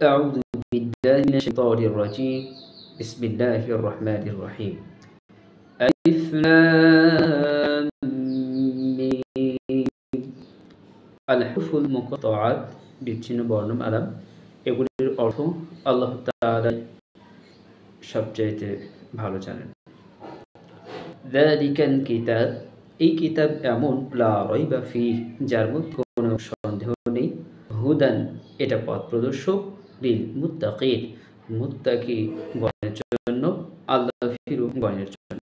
أعوذ بالله من الشيطان الرجيم بسم الله الرحمن الرحيم ألف لام ميم الحروف المقطعات বিচ্ছিন্ন বর্ণমালা এগুলির অর্থ আল্লাহ তাআলা সবচাইতে ভালো জানেন। যালিকাল কিতাব, এই কিতাব এমন, লা রাইবা ফিহ, যার মধ্যে কোনো সন্দেহ নেই, হুদান, এটা পথ প্রদর্শক, লিল মুত্তাকিন, মুত্তাকিগণের জন্য, আল্লাহ ভীরুগণের জন্য।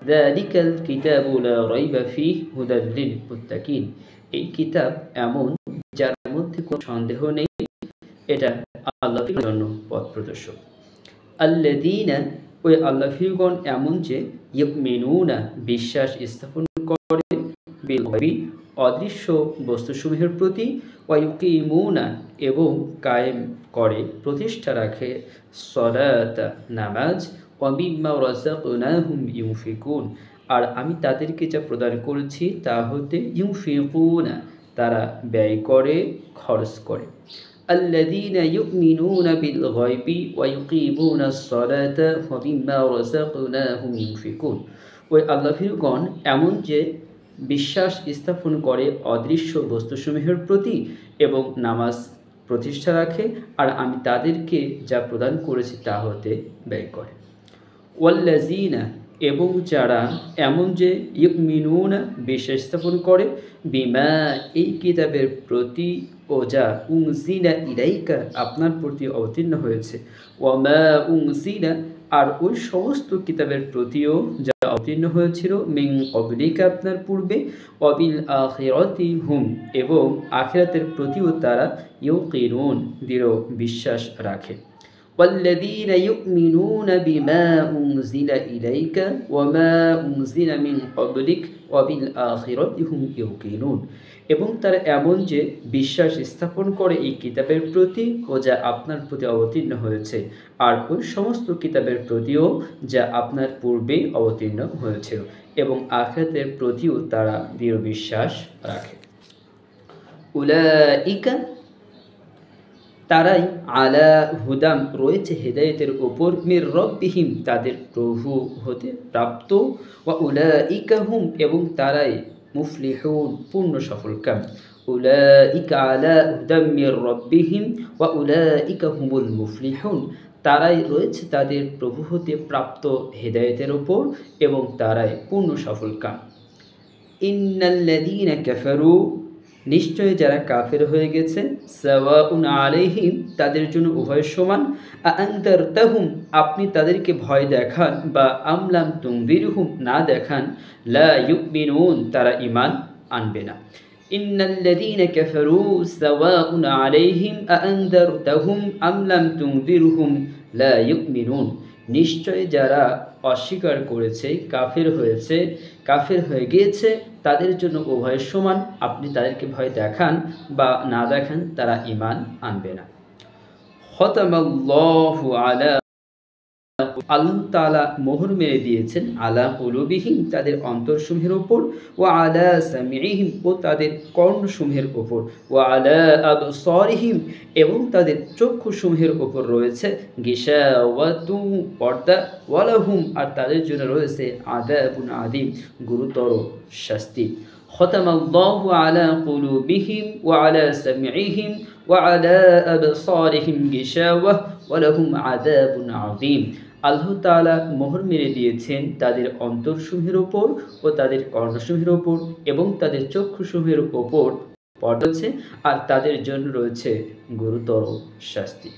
যালিকাল কিতাবু লা রাইবা ফিহ হুদান লিল মুত্তাকিন, এই কিতাব এমন যার মধ্যে কোনো সন্দেহ নেই, এটা আল্লাহ ভীরুর জন্য পথ প্রদর্শক। আল্লাযীনা, ওই আল্লাহ ভীরুগণ এমন যে, ইউমিনুনা, বিশ্বাস স্থাপন করে, বিল গায়বি, অদৃশ্য বস্তুসমূহের প্রতি, ওয়া ইউকিমুনা, এবং কায়েম করে, প্রতিষ্ঠা রাখে, সলাতা, নামাজ, ওয়া মিম্মা রাযাকনাহুম ইউনফিকুন, আর আমি তাদেরকে যা প্রদান করেছি তা হতে, ইউনফিকুনা, তারা ব্যয় করে, খরচ করে। আল্লাযীনা ইউমিনুনা বিল গায়বি ওয়া ইউকিমুনাস সালাতা ওয়া মিম্মা রাযাকনাহুম ইউনফিকুন, ওই আল্লাহ ভীরুগণ এমন যে, বিশ্বাস স্থাপন করে অদৃশ্য বস্তুসমূহের প্রতি এবং নামাজ প্রতিষ্ঠা রাখে, আর আমি তাদেরকে যা প্রদান করেছি তা হতে ব্যয় করে। ওয়াল্লাযীনা, এবং যারা এমন যে, ইউমিনুনা, বিশ্বাস স্থাপন করে, বিমা, এই কিতাবের প্রতি, ও যা, উনজিলা ইলাইকা, আপনার প্রতি অবতীর্ণ হয়েছে, ওয়ামা উনজিলা, আর ওই সমস্ত কিতাবের প্রতিও যা অবতীর্ণ হয়েছিল, মিন ক্বাবলিকা, আপনার পূর্বে, ওয়াবিল আখিরাতি হুম, এবং আখিরাতের প্রতিও তারা, ইউকিনুন, দৃঢ় বিশ্বাস রাখে। والذين يؤمنون بما أنزل إليك وما أنزل من قبلك وبالآخرة هم يوقنون, এবং তারা এমন যে, বিশ্বাস স্থাপন করে এই কিতাবের প্রতি ও যা আপনার প্রতি অবতীর্ণ হয়েছে, আর ওই সমস্ত কিতাবের প্রতিও যা আপনার পূর্বে অবতীর্ণ হয়েছিল, এবং আখিরাতের প্রতিও তারা দৃঢ় বিশ্বাস রাখে। উলাইকা, তারাই, আলা হুদাম, রয়েছে হেদায়েতের ওপর, মির রব্বিহিম, তাদের প্রভু হতে প্রাপ্ত, ওয়া উলাইকা হুম, এবং তারাই, মুফলিহুন, পূর্ণ সফলকাম। উলাইকা আলা হুদাম মির রব্বিহিম ওয়া উলাইকা হুমুল মুফলিহুন, তারাই রয়েছে তাদের প্রভু হতে প্রাপ্ত হেদায়েতের ওপর, এবং তারাই পূর্ণ সফলকাম। ইন্নাল্লাযীনা কাফারু, নিশ্চয় যারা কাফের হয়ে গেছে, সাওয়াউন আলাইহিম, তাদের জন্য উভয় সমান, আনযারতাহুম, আপনি তাদেরকে ভয় দেখান, বা আমলাম তুনযিরহুম, না দেখান, লা ইউমিনুন, তারা ঈমান আনবে না। ইন্নাল্লাযীনা কাফারু সাওয়াউন আলাইহিম আনযারতাহুম আমলাম তুনযিরহুম লা ইউমিনুন, নিশ্চয় যারা অস্বীকার করেছে, কাফের হয়ে গিয়েছে, তাদের জন্য উভয় সমান, আপনি তাদেরকে ভয় দেখান বা না দেখান, তারা ঈমান আনবে না। খতামাল্লাহু আলা, আল্লাহ তাআলা মোহর মেরে দিয়েছেন, আলা কুলুবিহিম, তাদের অন্তরসমূহের ওপর, ওয়া আলা সামিইহিম, ও তাদের কর্ণসমূহের ওপর, ওয়া আলা আবসারিহিম, এবং তাদের চক্ষুসমূহের ওপর রয়েছে, গিশাওয়াতু, পর্দা, ওয়ালাহুম, আর তাদের জন্য রয়েছে, আযাবুন আযীম, গুরুতর শাস্তি। খতামাল্লাহু আলা কুলুবিহিম ওয়া আলা সামিইহিম ওয়া আলা আবসারিহিম গিশাওয়াহ ওয়ালাহুম আযাবুন আযীম, আল্লাহ তাআলা মোহর মেরে দিয়েছেন তাদের অন্তরসমূহের ওপর ও তাদের কর্ণসমূহের ওপর, এবং তাদের চক্ষুসমূহের ওপর পর্দা আছে, আর তাদের জন্য রয়েছে গুরুতর শাস্তি।